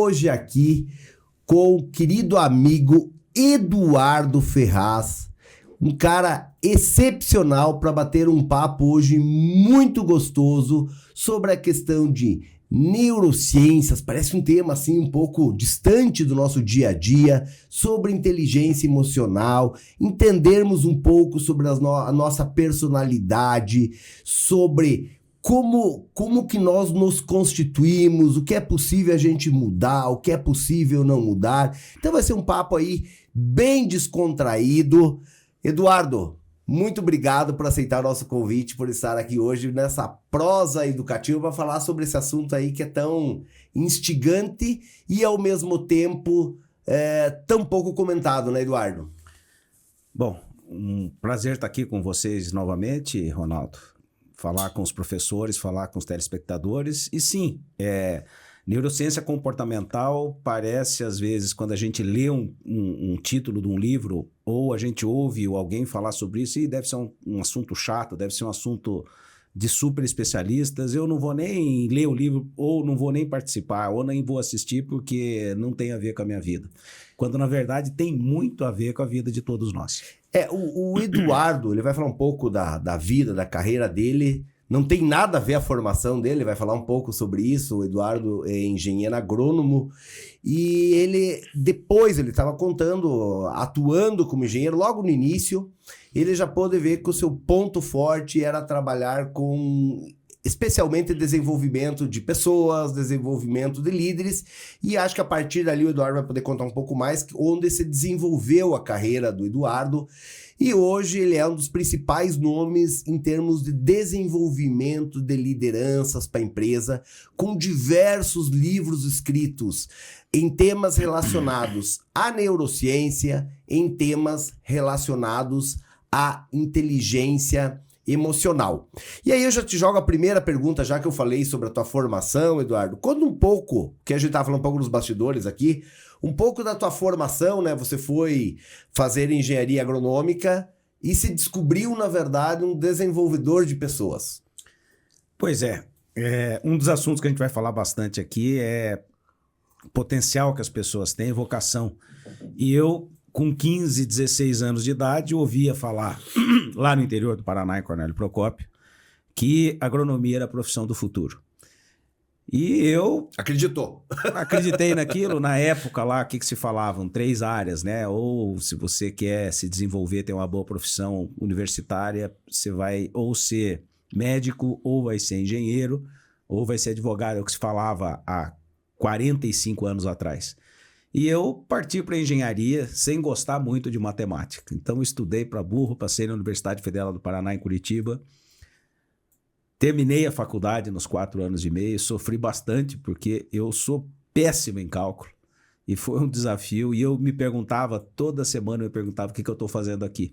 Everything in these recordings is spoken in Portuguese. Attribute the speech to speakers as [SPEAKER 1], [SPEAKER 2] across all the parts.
[SPEAKER 1] hoje aqui com o querido amigo Eduardo Ferraz, um cara excepcional para bater um papo hoje muito gostoso sobre a questão de neurociências. Parece um tema assim um pouco distante do nosso dia a dia, sobre inteligência emocional, entendermos um pouco sobre a nossa personalidade, sobre como que nós nos constituímos, o que é possível a gente mudar, o que é possível não mudar. Então vai ser um papo aí bem descontraído. Eduardo, muito obrigado por aceitar o nosso convite, por estar aqui hoje nessa prosa educativa para falar sobre esse assunto aí que é tão instigante e ao mesmo tempo tão pouco comentado, né, Eduardo?
[SPEAKER 2] Bom, um prazer estar aqui com vocês novamente, Ronaldo. Falar com os professores, falar com os telespectadores. E sim, neurociência comportamental parece, às vezes, quando a gente lê um título de um livro ou a gente ouve alguém falar sobre isso, e deve ser um assunto chato, deve ser um assunto de super especialistas, eu não vou nem ler o livro, ou não vou nem participar, ou nem vou assistir porque não tem a ver com a minha vida. Quando, na verdade, tem muito a ver com a vida de todos nós.
[SPEAKER 1] O Eduardo, ele vai falar um pouco da vida, da carreira dele. Não tem nada a ver a formação dele, vai falar um pouco sobre isso. O Eduardo é engenheiro agrônomo e depois ele estava contando, atuando como engenheiro logo no início, ele já pôde ver que o seu ponto forte era trabalhar com especialmente desenvolvimento de pessoas, desenvolvimento de líderes, e acho que a partir dali o Eduardo vai poder contar um pouco mais onde se desenvolveu a carreira do Eduardo, e hoje ele é um dos principais nomes em termos de desenvolvimento de lideranças para a empresa, com diversos livros escritos em temas relacionados à neurociência, em temas relacionados à inteligência emocional. E aí eu já te jogo a primeira pergunta, já que eu falei sobre a tua formação, Eduardo. Conta um pouco, que a gente estava falando um pouco nos bastidores aqui, um pouco da tua formação, né? Você foi fazer engenharia agronômica e se descobriu, na verdade, um desenvolvedor de pessoas.
[SPEAKER 2] Pois um dos assuntos que a gente vai falar bastante aqui é o potencial que as pessoas têm, vocação. E eu, com 15, 16 anos de idade, ouvia falar, lá no interior do Paraná, em Cornélio Procópio, que agronomia era a profissão do futuro. E eu... acreditei naquilo. Na época lá, o que se falavam? 3 áreas, né? Ou se você quer se desenvolver, ter uma boa profissão universitária, você vai ou ser médico, ou vai ser engenheiro, ou vai ser advogado, é o que se falava há 45 anos atrás. E eu parti para engenharia sem gostar muito de matemática. Então, eu estudei para burro, passei na Universidade Federal do Paraná, em Curitiba. Terminei a faculdade nos 4 anos e meio, sofri bastante, porque eu sou péssimo em cálculo. E foi um desafio. E eu me perguntava, toda semana eu me perguntava o que eu estou fazendo aqui.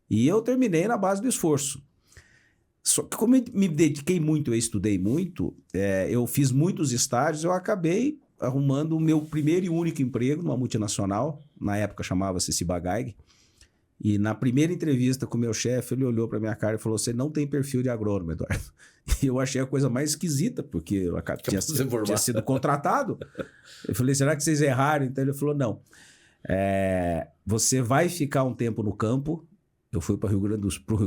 [SPEAKER 2] E eu terminei na base do esforço. Só que como eu me dediquei muito, eu estudei muito, eu fiz muitos estágios, eu acabei arrumando o meu primeiro e único emprego numa multinacional, na época chamava-se Ciba-Geigy, e na primeira entrevista com o meu chefe, ele olhou para minha cara e falou: você não tem perfil de agrônomo, Eduardo. E eu achei a coisa mais esquisita, porque eu tinha sido contratado. Eu falei: será que vocês erraram? Então ele falou: não, você vai ficar um tempo no campo. Eu fui para o Rio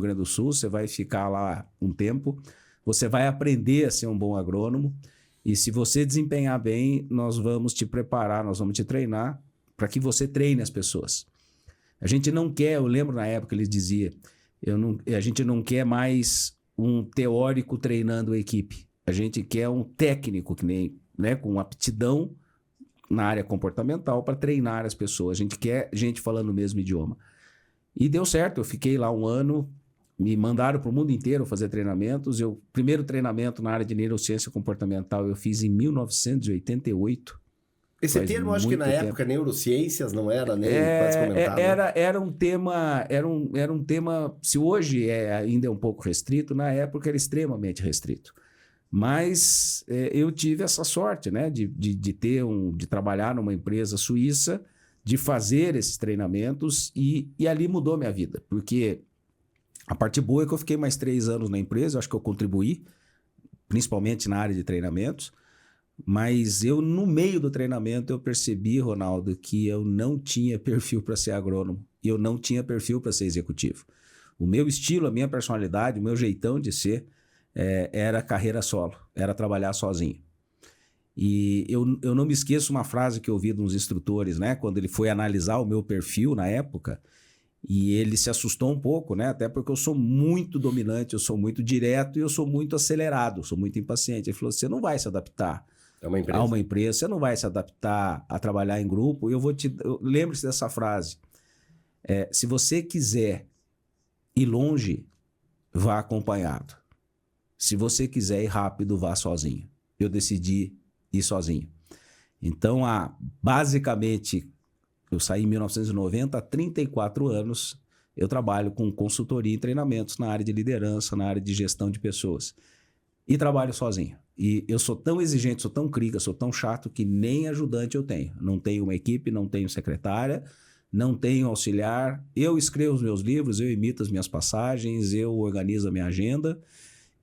[SPEAKER 2] Grande do Sul, você vai ficar lá um tempo, você vai aprender a ser um bom agrônomo, e se você desempenhar bem, nós vamos te preparar, nós vamos te treinar para que você treine as pessoas. A gente não quer, eu lembro na época ele dizia, a gente não quer mais um teórico treinando a equipe, a gente quer um técnico que nem, né, com aptidão na área comportamental para treinar as pessoas, a gente quer gente falando o mesmo idioma. E deu certo, eu fiquei lá um ano, me mandaram para o mundo inteiro fazer treinamentos. O primeiro treinamento na área de neurociência comportamental eu fiz em 1988.
[SPEAKER 1] Esse termo, acho que na época, neurociências, não era nem quase comentado.
[SPEAKER 2] Era um tema, se hoje ainda é um pouco restrito, na época era extremamente restrito. Mas eu tive essa sorte, né, de trabalhar numa empresa suíça, de fazer esses treinamentos, e ali mudou minha vida, porque a parte boa é que eu fiquei mais 3 anos na empresa, acho que eu contribuí, principalmente na área de treinamentos. Mas eu, no meio do treinamento, eu percebi, Ronaldo, que eu não tinha perfil para ser agrônomo. E eu não tinha perfil para ser executivo. O meu estilo, a minha personalidade, o meu jeitão de ser era carreira solo, era trabalhar sozinho. E eu não me esqueço uma frase que eu ouvi de uns instrutores, né? Quando ele foi analisar o meu perfil na época, e ele se assustou um pouco, né? Até porque eu sou muito dominante, eu sou muito direto e eu sou muito acelerado, sou muito impaciente. Ele falou: você não vai se adaptar a uma empresa, você não vai se adaptar a trabalhar em grupo. Lembre-se dessa frase. Se você quiser ir longe, vá acompanhado. Se você quiser ir rápido, vá sozinho. Eu decidi ir sozinho. Então, basicamente, eu saí em 1990, há 34 anos, eu trabalho com consultoria e treinamentos na área de liderança, na área de gestão de pessoas. E trabalho sozinho. E eu sou tão exigente, sou tão crica, sou tão chato que nem ajudante eu tenho. Não tenho uma equipe, não tenho secretária, não tenho auxiliar. Eu escrevo os meus livros, eu imito as minhas passagens, eu organizo a minha agenda.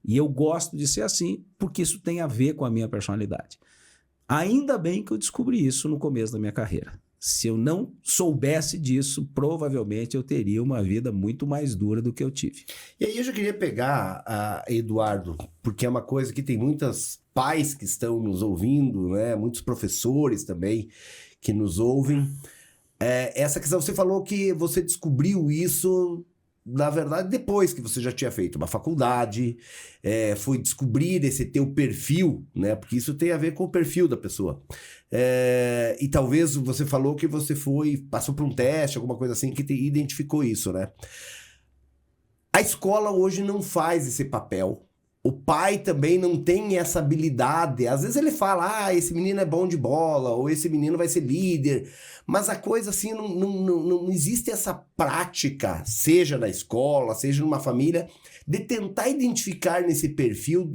[SPEAKER 2] E eu gosto de ser assim, porque isso tem a ver com a minha personalidade. Ainda bem que eu descobri isso no começo da minha carreira. Se eu não soubesse disso, provavelmente eu teria uma vida muito mais dura do que eu tive.
[SPEAKER 1] E aí eu já queria pegar, Eduardo, porque é uma coisa que tem muitos pais que estão nos ouvindo, né? Muitos professores também que nos ouvem. Essa questão, você falou que você descobriu isso, na verdade, depois que você já tinha feito uma faculdade, foi descobrir esse teu perfil, né? Porque isso tem a ver com o perfil da pessoa. E talvez você falou que você passou por um teste, alguma coisa assim, que identificou isso, né? A escola hoje não faz esse papel. O pai também não tem essa habilidade. Às vezes ele fala, esse menino é bom de bola, ou esse menino vai ser líder. Mas a coisa assim, não existe essa prática, seja na escola, seja numa família, de tentar identificar nesse perfil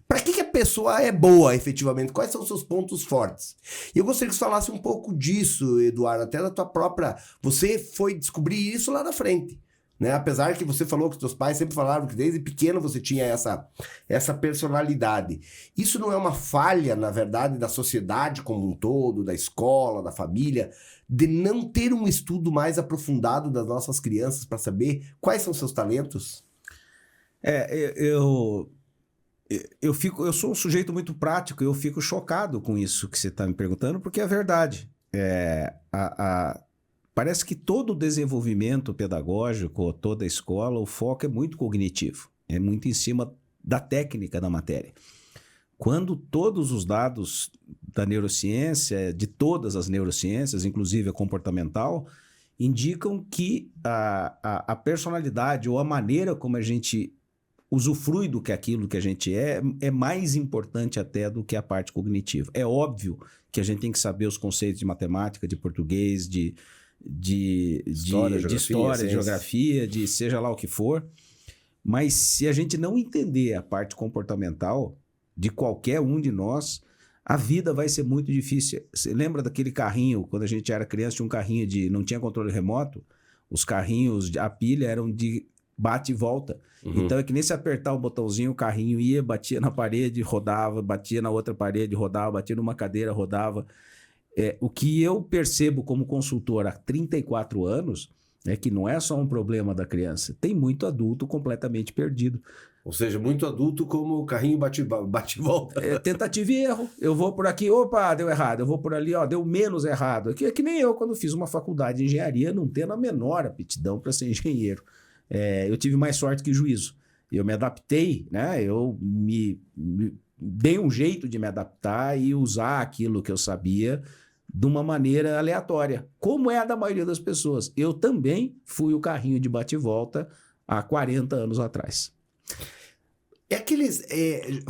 [SPEAKER 1] para que a pessoa é boa, efetivamente. Quais são os seus pontos fortes? E eu gostaria que você falasse um pouco disso, Eduardo, até da tua própria... Você foi descobrir isso lá na frente. Né? Apesar que você falou que seus pais sempre falaram que desde pequeno você tinha essa personalidade. Isso não é uma falha, na verdade, da sociedade como um todo, da escola, da família, de não ter um estudo mais aprofundado das nossas crianças para saber quais são seus talentos?
[SPEAKER 2] Eu sou um sujeito muito prático, eu fico chocado com isso que você está me perguntando, porque é verdade. Parece que todo o desenvolvimento pedagógico, toda a escola, o foco é muito cognitivo, é muito em cima da técnica da matéria. Quando todos os dados da neurociência, de todas as neurociências, inclusive a comportamental, indicam que a personalidade ou a maneira como a gente usufrui do que aquilo que a gente é mais importante até do que a parte cognitiva. É óbvio que a gente tem que saber os conceitos de matemática, de português, de história, de geografia, de seja lá o que for. Mas se a gente não entender a parte comportamental de qualquer um de nós, a vida vai ser muito difícil. Você lembra daquele carrinho, quando a gente era criança, tinha um carrinho não tinha controle remoto? Os carrinhos, a pilha eram de bate e volta. Uhum. Então é que nem se apertar o botãozinho, o carrinho ia, batia na parede, rodava, batia na outra parede, rodava, batia numa cadeira, rodava. O que eu percebo como consultor há 34 anos é que não é só um problema da criança, tem muito adulto completamente perdido.
[SPEAKER 1] Ou seja, muito adulto como o carrinho bate e volta.
[SPEAKER 2] Tentativa e erro. Eu vou por aqui, opa, deu errado. Eu vou por ali, deu menos errado. É que nem eu, quando fiz uma faculdade de engenharia, não tendo a menor aptidão para ser engenheiro. Eu tive mais sorte que juízo. Eu me adaptei, né? Eu me dei um jeito de me adaptar e usar aquilo que eu sabia de uma maneira aleatória, como é a da maioria das pessoas. Eu também fui o carrinho de bate-volta há 40 anos atrás.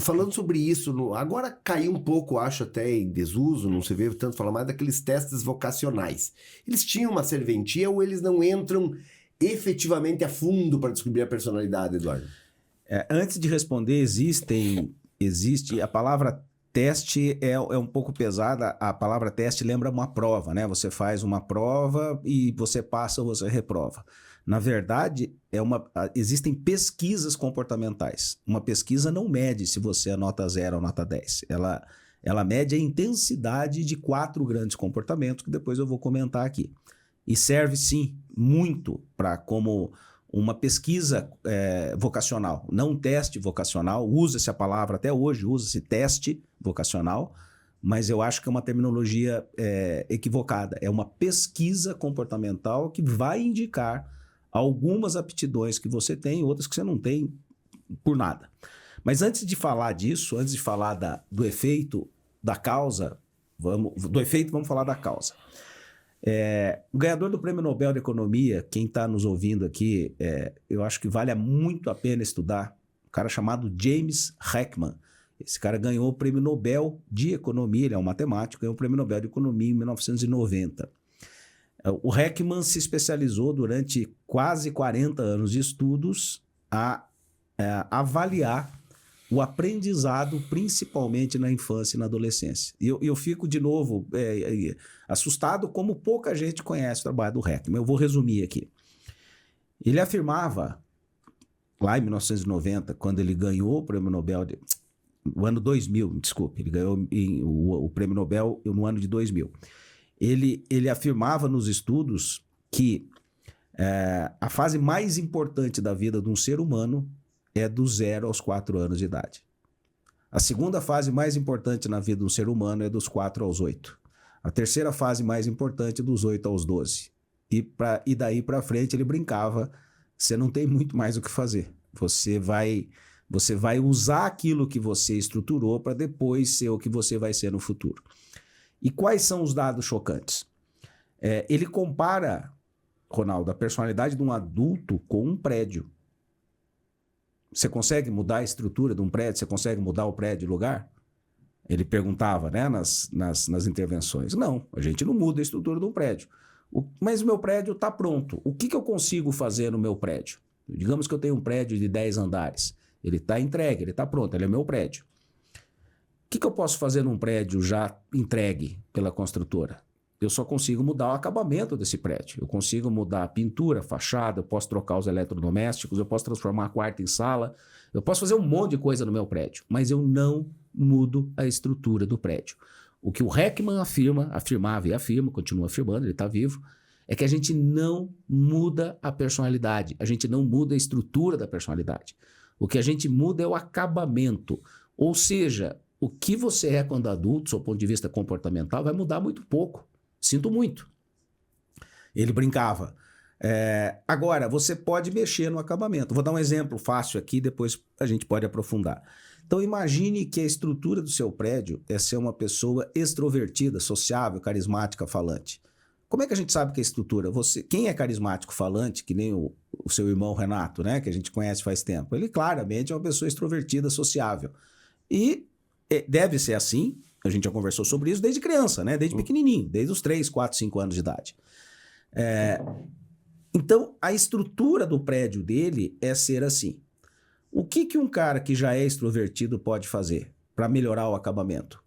[SPEAKER 1] Falando sobre isso, agora caiu um pouco, acho até em desuso, não se vê tanto falar mais daqueles testes vocacionais. Eles tinham uma serventia ou eles não entram efetivamente a fundo para descobrir a personalidade, Eduardo?
[SPEAKER 2] Antes de responder, existe a palavra teste é um pouco pesada. A palavra teste lembra uma prova, né? Você faz uma prova e você passa ou você reprova. Na verdade, existem pesquisas comportamentais. Uma pesquisa não mede se você é nota 0 ou nota 10. Ela Ela mede a intensidade de 4 grandes comportamentos que depois eu vou comentar aqui. E serve, sim, muito para como uma pesquisa vocacional, não um teste vocacional. Usa-se a palavra até hoje, usa-se teste vocacional, mas eu acho que é uma terminologia equivocada. É uma pesquisa comportamental que vai indicar algumas aptidões que você tem, outras que você não tem por nada. Mas antes de falar disso, antes de falar do efeito, da causa, vamos falar da causa. O ganhador do Prêmio Nobel de Economia, quem está nos ouvindo aqui, eu acho que vale muito a pena estudar, um cara chamado James Heckman. Esse cara ganhou o Prêmio Nobel de Economia, ele é um matemático, ganhou o Prêmio Nobel de Economia em 1990. O Heckman se especializou durante quase 40 anos de estudos a avaliar o aprendizado, principalmente na infância e na adolescência. E eu fico, de novo, assustado como pouca gente conhece o trabalho do Heckman. Eu vou resumir aqui. Ele afirmava, lá em 1990, quando ele ganhou o Prêmio Nobel, no ano 2000, desculpe, ele ganhou o Prêmio Nobel no ano de 2000. Ele afirmava nos estudos que a fase mais importante da vida de um ser humano é do 0 aos 4 anos de idade. A segunda fase mais importante na vida de um ser humano é dos 4 aos 8. A terceira fase mais importante é dos 8 aos 12. E daí para frente ele brincava, você não tem muito mais o que fazer. Você vai usar aquilo que você estruturou para depois ser o que você vai ser no futuro. E quais são os dados chocantes? Ele compara, Ronaldo, a personalidade de um adulto com um prédio. Você consegue mudar a estrutura de um prédio? Você consegue mudar o prédio de lugar? Ele perguntava, né, nas intervenções. Não, a gente não muda a estrutura de um prédio. Mas o meu prédio está pronto. O que eu consigo fazer no meu prédio? Digamos que eu tenho um prédio de 10 andares. Ele está entregue, ele está pronto, ele é meu prédio. O que eu posso fazer num prédio já entregue pela construtora? Eu só consigo mudar o acabamento desse prédio. Eu consigo mudar a pintura, a fachada, eu posso trocar os eletrodomésticos, eu posso transformar a quarto em sala, eu posso fazer um monte de coisa no meu prédio, mas eu não mudo a estrutura do prédio. O que o Heckman afirmava e afirma, continua afirmando, ele está vivo, é que a gente não muda a personalidade, a gente não muda a estrutura da personalidade. O que a gente muda é o acabamento, ou seja, o que você é quando adulto, do seu ponto de vista comportamental, vai mudar muito pouco. Sinto muito. Ele brincava. Agora, você pode mexer no acabamento. Vou dar um exemplo fácil aqui, depois a gente pode aprofundar. Então, imagine que a estrutura do seu prédio é ser uma pessoa extrovertida, sociável, carismática, falante. Como é que a gente sabe que é estrutura? Quem é carismático, falante, que nem o seu irmão Renato, né, que a gente conhece faz tempo, ele claramente é uma pessoa extrovertida, sociável. E deve ser assim. A gente já conversou sobre isso desde criança, né? Desde pequenininho, desde os 3, 4, 5 anos de idade. Então, a estrutura do prédio dele é ser assim. O que um cara que já é extrovertido pode fazer para melhorar o acabamento?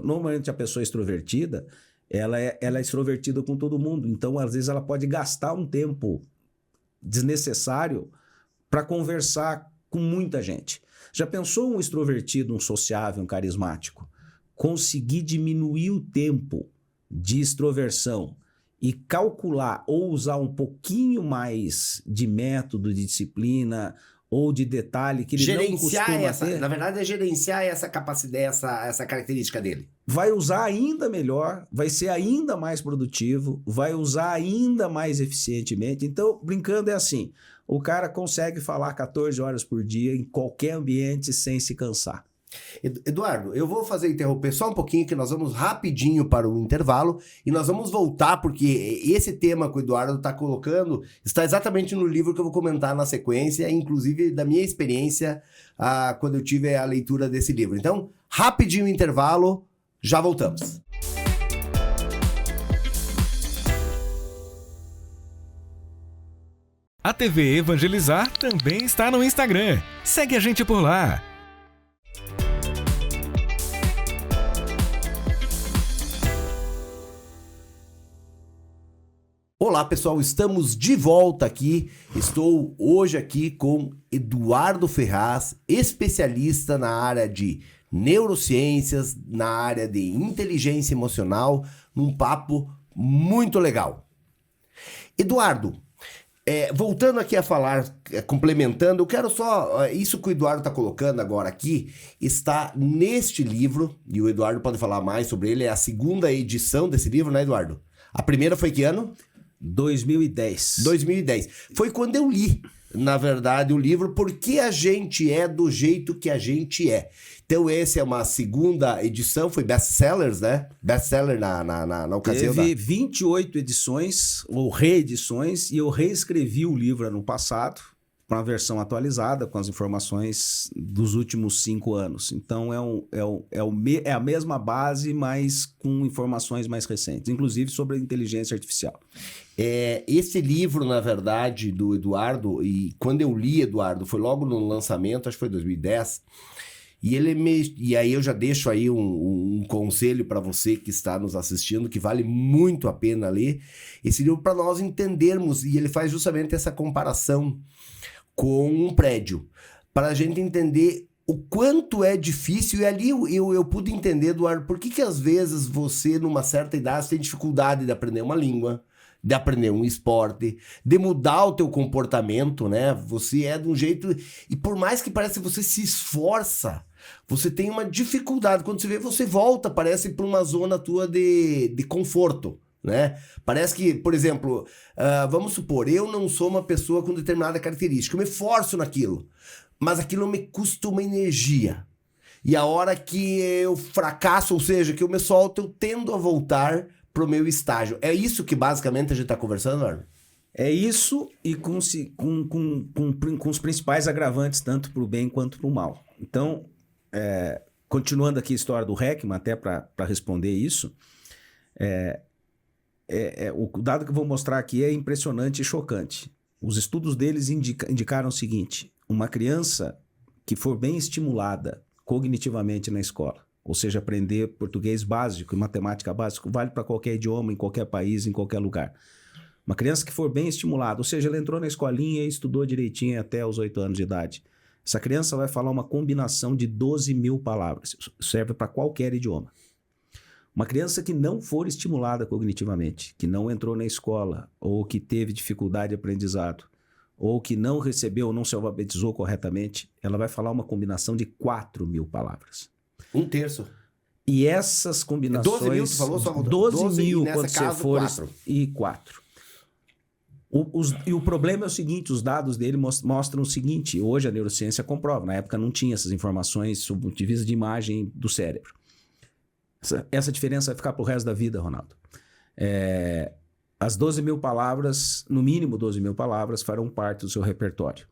[SPEAKER 2] Normalmente a pessoa extrovertida, ela é extrovertida com todo mundo. Então, às vezes, ela pode gastar um tempo desnecessário para conversar com muita gente. Já pensou um extrovertido, um sociável, um carismático, conseguir diminuir o tempo de extroversão e calcular ou usar um pouquinho mais de método, de disciplina ou de detalhe que ele não costuma ter?
[SPEAKER 1] Na verdade, é gerenciar essa capacidade, essa característica dele.
[SPEAKER 2] Vai usar ainda melhor, vai ser ainda mais produtivo, vai usar ainda mais eficientemente. Então, brincando é assim, o cara consegue falar 14 horas por dia em qualquer ambiente sem se cansar.
[SPEAKER 1] Eduardo, eu vou interromper só um pouquinho, que nós vamos rapidinho para o intervalo e nós vamos voltar, porque esse tema que o Eduardo está colocando está exatamente no livro que eu vou comentar na sequência, inclusive da minha experiência quando eu tive a leitura desse livro. Então, rapidinho o intervalo, já voltamos.
[SPEAKER 3] A TV Evangelizar também está no Instagram. Segue a gente por lá.
[SPEAKER 1] Olá pessoal, estamos de volta aqui. Estou hoje aqui com Eduardo Ferraz, especialista na área de neurociências, na área de inteligência emocional, num papo muito legal. Eduardo, voltando aqui a falar, complementando, eu quero só... isso que o Eduardo está colocando agora aqui está neste livro, e o Eduardo pode falar mais sobre ele, é a segunda edição desse livro, né, Eduardo? A primeira foi que ano?
[SPEAKER 2] 2010.
[SPEAKER 1] 2010. Foi quando eu li, na verdade, o livro Por que a gente é do jeito que a gente é. Então, essa é uma segunda edição, foi best-sellers, né? Best-seller na ocasião.
[SPEAKER 2] Teve 28 edições, ou reedições, e eu reescrevi o livro ano passado, para uma versão atualizada, com as informações dos últimos 5 anos. Então, é a mesma base, mas com informações mais recentes, inclusive sobre a inteligência artificial.
[SPEAKER 1] Esse livro, na verdade, do Eduardo, e quando eu li, Eduardo, foi logo no lançamento, acho que foi 2010, e aí eu já deixo aí um conselho para você que está nos assistindo, que vale muito a pena ler esse livro para nós entendermos, e ele faz justamente essa comparação com um prédio, para a gente entender o quanto é difícil. E ali eu pude entender, Eduardo, por que às vezes você, numa certa idade, tem dificuldade de aprender uma língua, de aprender um esporte, de mudar o teu comportamento, né? Você é de um jeito... E por mais que pareça que você se esforça, você tem uma dificuldade. Quando você vê, você volta, parece, para uma zona tua de conforto, né? Parece que, por exemplo, vamos supor, eu não sou uma pessoa com determinada característica, eu me esforço naquilo, mas aquilo me custa uma energia. E a hora que eu fracasso, ou seja, que eu me solto, eu tendo a voltar pro meu estágio. É isso que basicamente a gente tá conversando, Arno?
[SPEAKER 2] É isso, e com os principais agravantes, tanto para o bem quanto para o mal. Então, continuando aqui a história do Heckman, até para responder isso, o dado que eu vou mostrar aqui é impressionante e chocante. Os estudos deles indicaram o seguinte: uma criança que for bem estimulada cognitivamente na escola, ou seja, aprender português básico e matemática básica, vale para qualquer idioma, em qualquer país, em qualquer lugar. Uma criança que for bem estimulada, ou seja, ela entrou na escolinha e estudou direitinho até os 8 anos de idade. Essa criança vai falar uma combinação de 12.000 palavras. Serve para qualquer idioma. Uma criança que não for estimulada cognitivamente, que não entrou na escola, ou que teve dificuldade de aprendizado, ou que não recebeu ou não se alfabetizou corretamente, ela vai falar uma combinação de 4.000 palavras.
[SPEAKER 1] 1/3.
[SPEAKER 2] E essas combinações...
[SPEAKER 1] 12.000, tu falou? Só
[SPEAKER 2] 12.000 quando você for...
[SPEAKER 1] 4.
[SPEAKER 2] E 4. E o problema é o seguinte: os dados dele mostram o seguinte, hoje a neurociência comprova, na época não tinha essas informações sob o ponto de vista de imagem do cérebro. Essa diferença vai ficar pro resto da vida, Ronaldo. As 12.000 palavras, no mínimo 12.000 palavras, farão parte do seu repertório.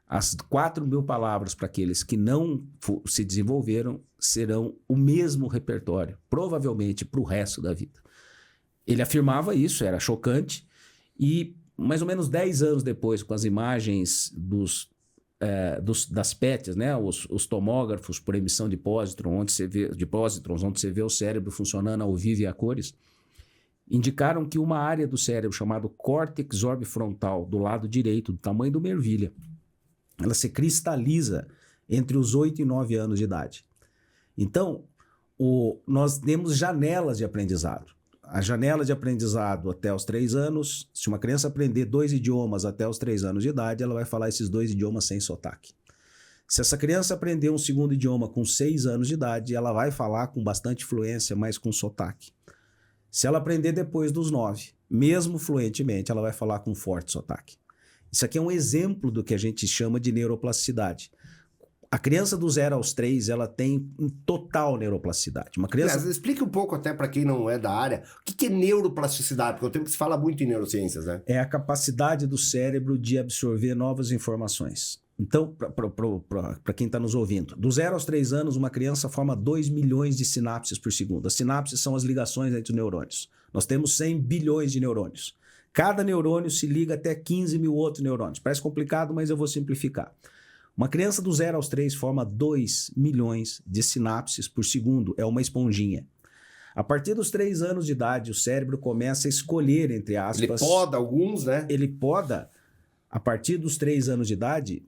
[SPEAKER 2] As 4.000 palavras para aqueles que não se desenvolveram serão o mesmo repertório, provavelmente para o resto da vida. Ele afirmava isso, era chocante, e mais ou menos 10 anos depois, com as imagens das PETs, né, os tomógrafos por emissão de pósitrons, onde você vê o cérebro funcionando ao vivo e a cores, indicaram que uma área do cérebro chamada córtex orbifrontal, do lado direito, do tamanho do uma ervilha, ela se cristaliza entre os 8 e 9 anos de idade. Então, nós temos janelas de aprendizado. A janela de aprendizado até os 3 anos, se uma criança aprender 2 idiomas até os 3 anos de idade, ela vai falar esses 2 idiomas sem sotaque. Se essa criança aprender um segundo idioma com 6 anos de idade, ela vai falar com bastante fluência, mas com sotaque. Se ela aprender depois dos 9, mesmo fluentemente, ela vai falar com forte sotaque. Isso aqui é um exemplo do que a gente chama de neuroplasticidade. A criança do 0 aos 3, ela tem total neuroplasticidade. Uma criança...
[SPEAKER 1] Explica um pouco até para quem não é da área, o que é neuroplasticidade? Porque eu tenho que se fala muito em neurociências, né?
[SPEAKER 2] É a capacidade do cérebro de absorver novas informações. Então, para quem está nos ouvindo, do 0 aos 3 anos, uma criança forma 2 milhões de sinapses por segundo. As sinapses são as ligações entre os neurônios. Nós temos 100 bilhões de neurônios. Cada neurônio se liga até 15 mil outros neurônios. Parece complicado, mas eu vou simplificar. Uma criança do 0 aos 3 forma 2 milhões de sinapses por segundo. É uma esponjinha. A partir dos 3 anos de idade, o cérebro começa a escolher, entre aspas...
[SPEAKER 1] Ele poda alguns, né?
[SPEAKER 2] Ele poda. A partir dos 3 anos de idade,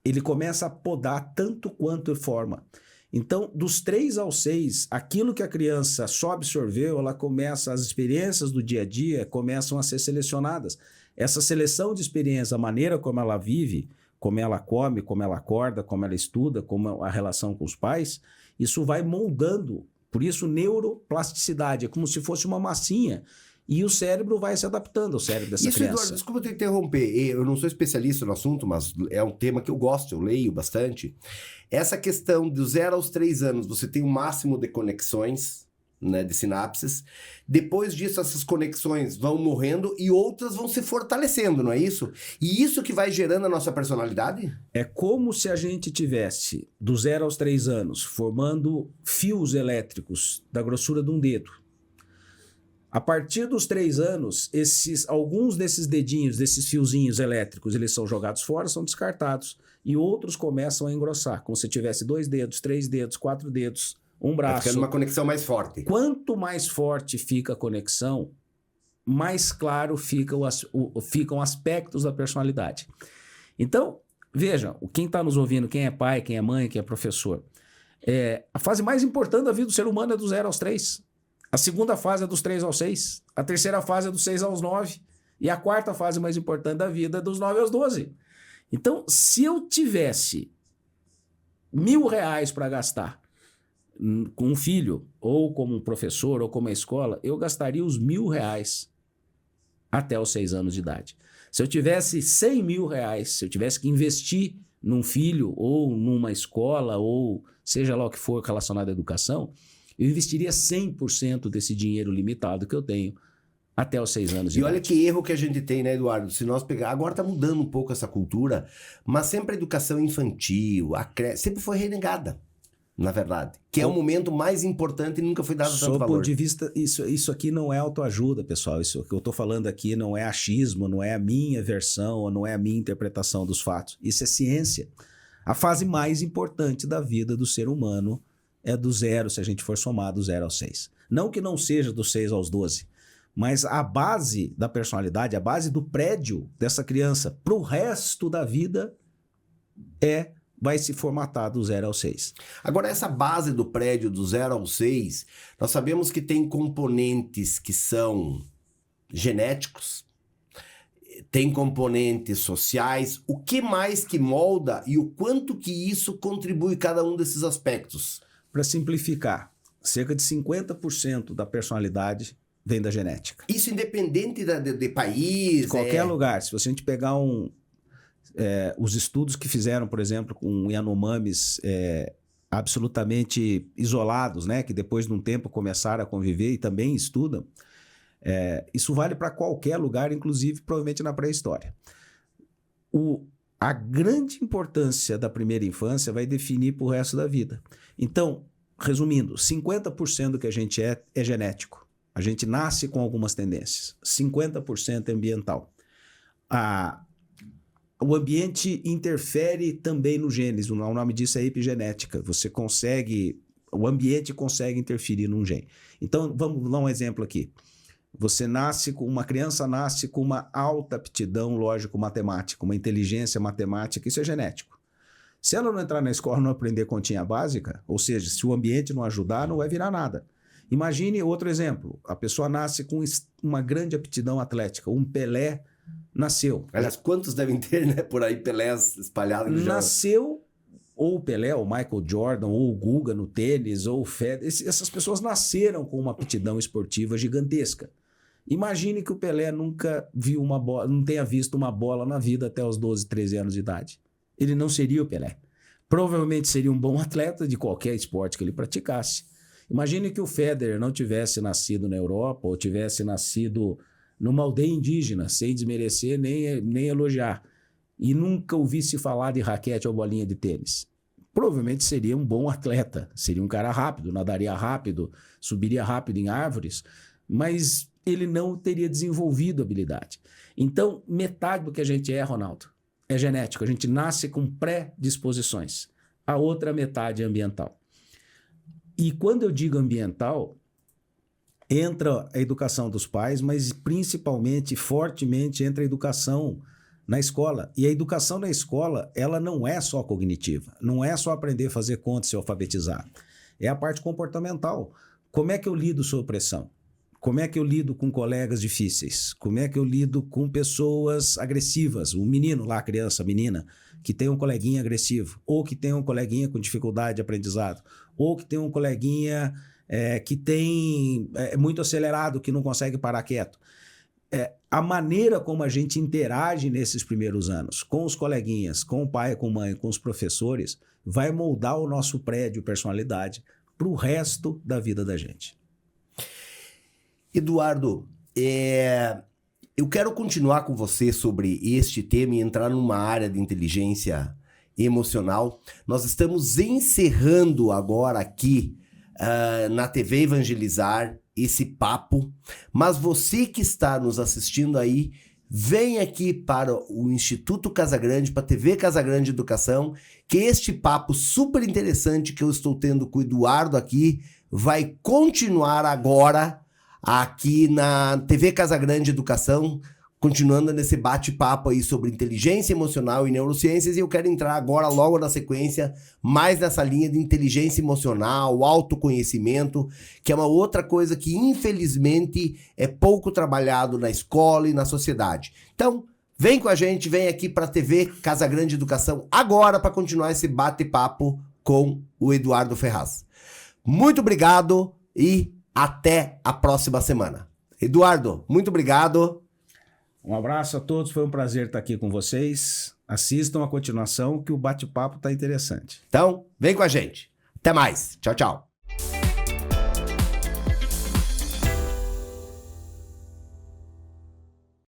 [SPEAKER 2] ele começa a podar tanto quanto forma. Então, dos 3 aos 6, aquilo que a criança só absorveu, ela começa, as experiências do dia a dia começam a ser selecionadas. Essa seleção de experiência, a maneira como ela vive, como ela come, como ela acorda, como ela estuda, como a relação com os pais, isso vai moldando. Por isso, neuroplasticidade, é como se fosse uma massinha. E o cérebro vai se adaptando ao cérebro dessa criança.
[SPEAKER 1] Eduardo, desculpa te interromper. Eu não sou especialista no assunto, mas é um tema que eu gosto, eu leio bastante. Essa questão do 0 aos 3 anos, você tem um máximo de conexões, né, de sinapses. Depois disso, essas conexões vão morrendo e outras vão se fortalecendo, não é isso? E isso que vai gerando a nossa personalidade?
[SPEAKER 2] É como se a gente tivesse, do 0 aos 3 anos, formando fios elétricos da grossura de um dedo. A partir dos 3 anos, alguns desses dedinhos, desses fiozinhos elétricos, eles são jogados fora, são descartados. E outros começam a engrossar, como se tivesse 2 dedos, 3 dedos, 4 dedos, um braço.
[SPEAKER 1] Vai ficando uma conexão mais forte.
[SPEAKER 2] Quanto mais forte fica a conexão, mais claro ficam aspectos da personalidade. Então, veja, quem está nos ouvindo, quem é pai, quem é mãe, quem é professor, a fase mais importante da vida do ser humano é do 0 aos 3. A segunda fase é dos 3 aos 6. A terceira fase é dos 6 aos 9. E a quarta fase mais importante da vida é dos 9 aos 12. Então, se eu tivesse R$1.000 para gastar com um filho, ou como um professor, ou como uma escola, eu gastaria os R$1.000 até os 6 anos de idade. Se eu tivesse R$100.000, se eu tivesse que investir num filho, ou numa escola, ou seja lá o que for relacionado à educação, eu investiria 100% desse dinheiro limitado que eu tenho até os 6 anos de idade.
[SPEAKER 1] E olha que erro que a gente tem, né, Eduardo? Se nós pegar... Agora está mudando um pouco essa cultura, mas sempre a educação infantil, sempre foi renegada, na verdade. Que é o momento mais importante e nunca foi dado tanto valor.
[SPEAKER 2] Sob o ponto de vista, isso aqui não é autoajuda, pessoal. Isso que eu estou falando aqui não é achismo, não é a minha versão, ou não é a minha interpretação dos fatos. Isso é ciência. A fase mais importante da vida do ser humano é do 0, se a gente for somar do 0 aos 6. Não que não seja dos 6 aos 12, mas a base da personalidade, a base do prédio dessa criança para o resto da vida vai se formatar do 0 ao 6.
[SPEAKER 1] Agora, essa base do prédio do 0 ao 6, nós sabemos que tem componentes que são genéticos, tem componentes sociais. O que mais que molda e o quanto que isso contribui cada um desses aspectos?
[SPEAKER 2] Para simplificar, cerca de 50% da personalidade vem da genética.
[SPEAKER 1] Isso independente de país?
[SPEAKER 2] Qualquer lugar. Se a gente pegar os estudos que fizeram, por exemplo, com Yanomamis absolutamente isolados, né, que depois de um tempo começaram a conviver e também estudam, isso vale para qualquer lugar, inclusive provavelmente na pré-história. A grande importância da primeira infância vai definir para o resto da vida. Então, resumindo, 50% do que a gente é genético. A gente nasce com algumas tendências. 50% é ambiental. O ambiente interfere também nos genes. O nome disso é epigenética. O ambiente consegue interferir num gene. Então, vamos dar um exemplo aqui. Uma criança nasce com uma alta aptidão lógico-matemática, uma inteligência matemática, isso é genético. Se ela não entrar na escola e não aprender continha básica, ou seja, se o ambiente não ajudar, não vai virar nada. Imagine outro exemplo, a pessoa nasce com uma grande aptidão atlética, um Pelé nasceu.
[SPEAKER 1] Aliás, quantos devem ter, né, por aí Pelés espalhados no
[SPEAKER 2] Nasceu, ou o Pelé, ou o Michael Jordan, ou o Guga no tênis, ou o Federer, essas pessoas nasceram com uma aptidão esportiva gigantesca. Imagine que o Pelé nunca viu uma bola, não tenha visto uma bola na vida até os 12, 13 anos de idade. Ele não seria o Pelé. Provavelmente seria um bom atleta de qualquer esporte que ele praticasse. Imagine que o Federer não tivesse nascido na Europa ou tivesse nascido numa aldeia indígena, sem desmerecer nem elogiar, e nunca ouvisse falar de raquete ou bolinha de tênis. Provavelmente seria um bom atleta, seria um cara rápido, nadaria rápido, subiria rápido em árvores, mas ele não teria desenvolvido habilidade. Então, metade do que a gente é, Ronaldo, é genético. A gente nasce com predisposições. A outra metade é ambiental. E quando eu digo ambiental, entra a educação dos pais, mas principalmente, fortemente, entra a educação na escola. E a educação na escola, ela não é só cognitiva, não é só aprender a fazer contas e alfabetizar. É a parte comportamental. Como é que eu lido sob pressão? Como é que eu lido com colegas difíceis? Como é que eu lido com pessoas agressivas? Um menino lá, criança, menina, que tem um coleguinha agressivo, ou que tem um coleguinha com dificuldade de aprendizado, ou que tem um coleguinha que é muito acelerado, que não consegue parar quieto. A maneira como a gente interage nesses primeiros anos, com os coleguinhas, com o pai, com a mãe, com os professores, vai moldar o nosso prédio personalidade para o resto da vida da gente.
[SPEAKER 1] Eduardo, eu quero continuar com você sobre este tema e entrar numa área de inteligência emocional. Nós estamos encerrando agora aqui na TV Evangelizar esse papo, mas você que está nos assistindo aí, vem aqui para o Instituto Casagrande, para a TV Casagrande Educação, que este papo super interessante que eu estou tendo com o Eduardo aqui vai continuar agora aqui na TV Casagrande Educação, continuando nesse bate-papo aí sobre inteligência emocional e neurociências, e eu quero entrar agora, logo na sequência, mais nessa linha de inteligência emocional, autoconhecimento, que é uma outra coisa que, infelizmente, é pouco trabalhado na escola e na sociedade. Então, vem com a gente, vem aqui para a TV Casagrande Educação agora para continuar esse bate-papo com o Eduardo Ferraz. Muito obrigado e até a próxima semana. Eduardo, muito obrigado.
[SPEAKER 2] Um abraço a todos, foi um prazer estar aqui com vocês. Assistam a continuação que o bate-papo está interessante.
[SPEAKER 1] Então, vem com a gente. Até mais. Tchau, tchau.